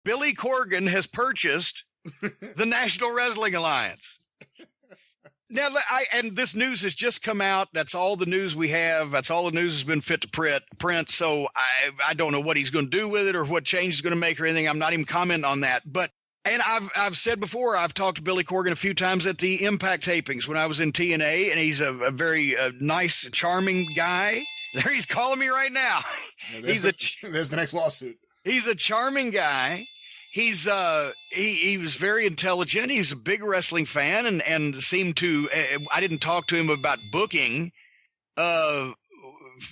Billy Corgan has purchased the National Wrestling Alliance. Now, and this news has just come out. That's all the news we have. That's all the news has been fit to print. So I don't know what he's going to do with it or what change he's going to make or anything. I'm not even commenting on that. But, and I've said before, I've talked to Billy Corgan a few times at the Impact tapings when I was in TNA, and he's a very nice, charming guy. There, he's calling me right now. Yeah, there's the next lawsuit. He's a charming guy. He's he was very intelligent. He's a big wrestling fan and seemed to. I didn't talk to him about booking, while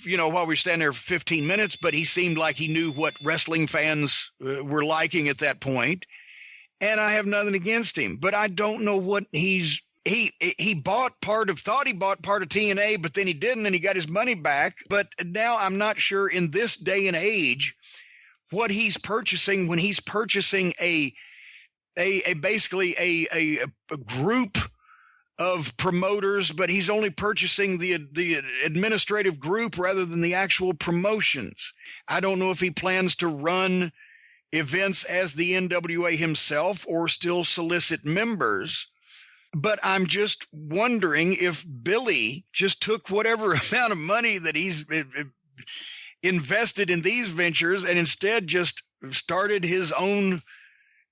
we were standing there for 15 minutes, but he seemed like he knew what wrestling fans were liking at that point. And I have nothing against him, but I don't know what he thought he bought part of TNA, but then he didn't, and he got his money back. But now I'm not sure in this day and age what he's purchasing when he's purchasing basically a group of promoters, but he's only purchasing the administrative group rather than the actual promotions. I don't know if he plans to run events as the NWA himself or still solicit members. But I'm just wondering if Billy just took whatever amount of money that he's invested in these ventures and instead just started his own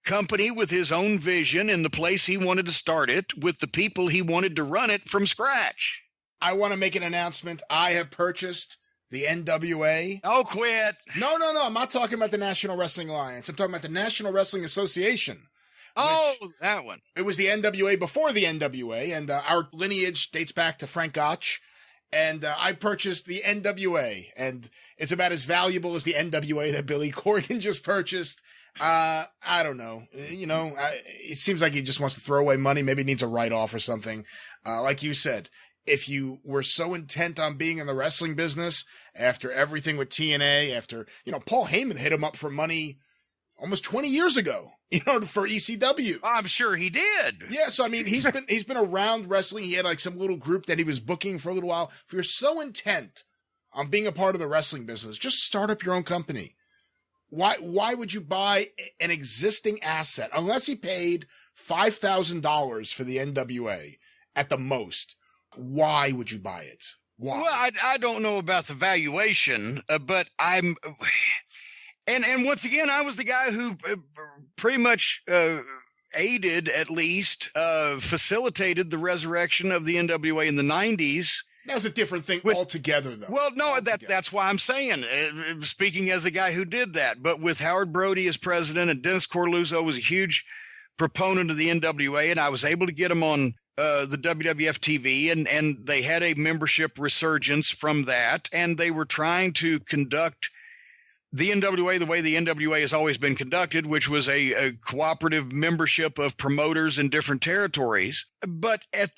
company with his own vision in the place he wanted to start it with the people he wanted to run it from scratch. I want to make an announcement. I have purchased the NWA. Oh, quit. No. I'm not talking about the National Wrestling Alliance. I'm talking about the National Wrestling Association. Oh, that one. It was the NWA before the NWA, and our lineage dates back to Frank Gotch. And I purchased the NWA, and it's about as valuable as the NWA that Billy Corgan just purchased. I don't know. It seems like he just wants to throw away money. Maybe he needs a write-off or something. Like you said, if you were so intent on being in the wrestling business after everything with TNA, after, Paul Heyman hit him up for money almost 20 years ago, for ECW. I'm sure he did. Yeah. So, I mean, he's been around wrestling. He had like some little group that he was booking for a little while. If you're so intent on being a part of the wrestling business, just start up your own company. Why would you buy an existing asset unless he paid $5,000 for the NWA at the most? Why would you buy it? Why? Well, I don't know about the valuation, but I'm. And once again, I was the guy who pretty much aided, at least, facilitated the resurrection of the NWA in the 90s. That's a different thing altogether, though. Well, no, that's why I'm saying, speaking as a guy who did that. But with Howard Brody as president, and Dennis Corluzzo was a huge proponent of the NWA, and I was able to get him on the WWF TV, and they had a membership resurgence from that, and they were trying to conduct the NWA the way the NWA has always been conducted, which was a cooperative membership of promoters in different territories. But it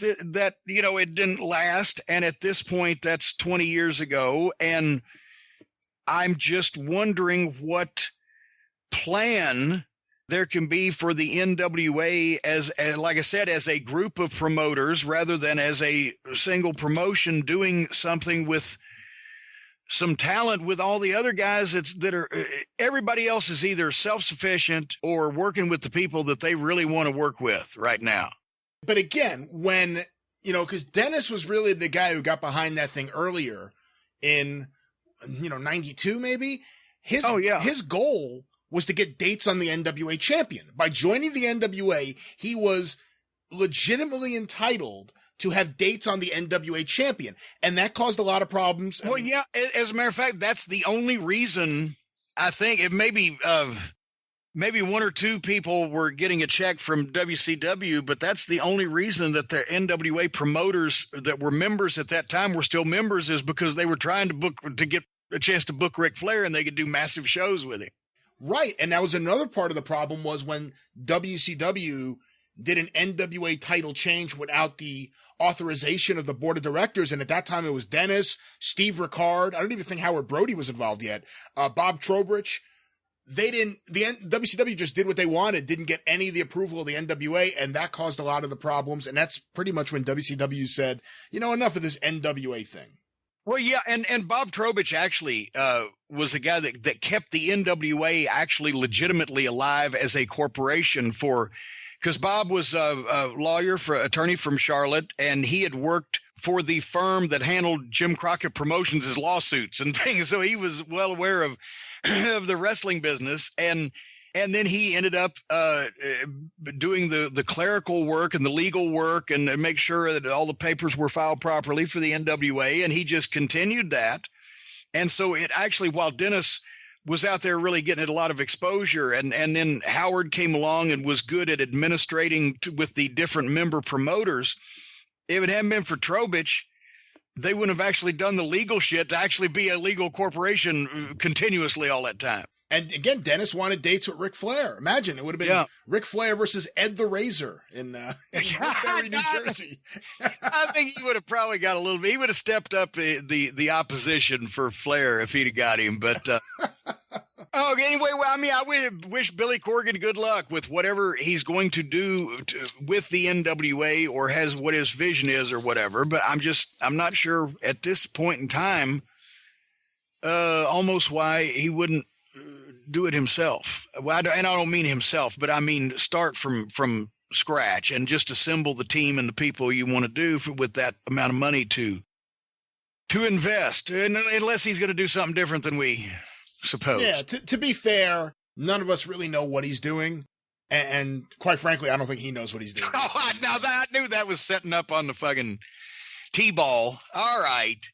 didn't last. And at this point, that's 20 years ago. And I'm just wondering what plan there can be for the NWA as like I said, as a group of promoters rather than as a single promotion doing something with some talent with all the other guys everybody else is either self-sufficient or working with the people that they really want to work with right now. But again, when, because Dennis was really the guy who got behind that thing earlier in, 92 maybe. His goal was to get dates on the NWA champion. By joining the NWA, he was legitimately entitled to have dates on the NWA champion. And that caused a lot of problems. Well, yeah, as a matter of fact, that's the only reason I think it maybe one or two people were getting a check from WCW, but that's the only reason that the NWA promoters that were members at that time were still members is because they were trying to get a chance to book Ric Flair and they could do massive shows with him. Right. And that was another part of the problem was when WCW did an NWA title change without the authorization of the board of directors. And at that time, it was Dennis, Steve Ricard. I don't even think Howard Brody was involved yet. Bob Trowbridge. WCW just did what they wanted, didn't get any of the approval of the NWA. And that caused a lot of the problems. And that's pretty much when WCW said, enough of this NWA thing. Well, yeah, and Bob Trowbridge actually was a guy that kept the NWA actually legitimately alive as a corporation because Bob was a attorney from Charlotte, and he had worked for the firm that handled Jim Crockett Promotions' lawsuits and things. So he was well aware of the wrestling business, and then he ended up doing the clerical work and the legal work and make sure that all the papers were filed properly for the NWA. And he just continued that. And so it actually, while Dennis was out there really getting a lot of exposure, and then Howard came along and was good at administrating with the different member promoters, if it hadn't been for Trowbridge, they wouldn't have actually done the legal shit to actually be a legal corporation continuously all that time. And again, Dennis wanted dates with Ric Flair. Imagine it would have been Ric Flair versus Ed the Razor in Woodbury, New Jersey. I think he would have probably got a little bit. He would have stepped up the opposition for Flair if he'd have got him. But anyway, well, I mean, I would wish Billy Corgan good luck with whatever he's going to do with the NWA, or has what his vision is or whatever. But I'm not sure at this point in time, almost why he wouldn't do it himself. Well, and I don't mean himself, but I mean start from scratch and just assemble the team and the people you want to do with that amount of money to invest, unless he's going to do something different than we suppose. Yeah, to be fair, none of us really know what he's doing. And quite frankly, I don't think he knows what he's doing. Oh, now that I knew that was setting up on the fucking T-ball. All right.